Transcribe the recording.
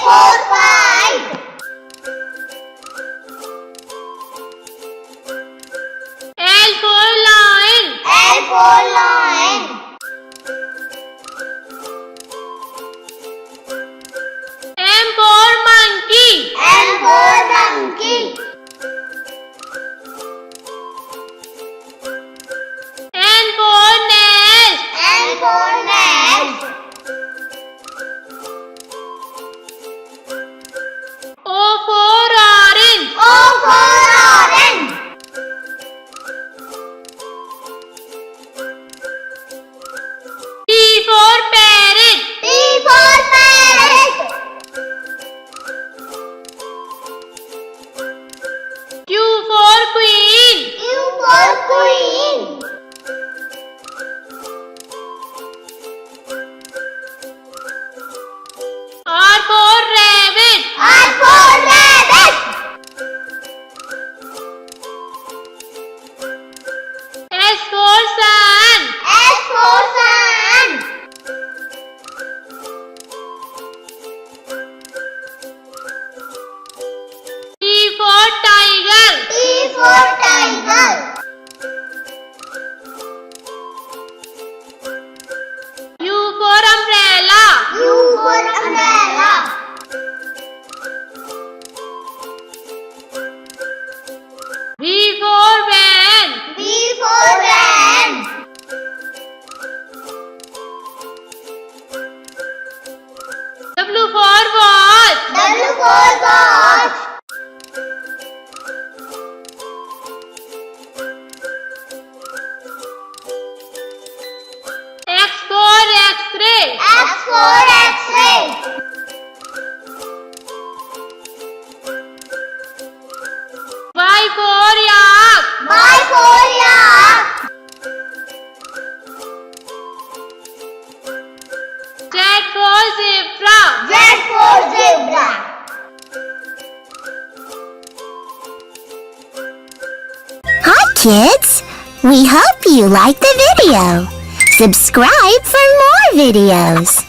for kite. L for lion. L for lion. M for monkey. M for monkey. N for nest. N for nest. O for orange. O for orange. P for parrot. P for parrot. Q for queen. Q for queen. R for rabbit. R for rabbit. S for sun. S for sun. T for tiger. T for tiger. U for umbrella. U for umbrella. V for van. V for van. W for watch. W for watch. X for X-ray. X for X-ray. Y for yak. Y for yak. Z for zebra. Z for zebra. Hi kids! We hope you liked the video. Subscribe for more videos.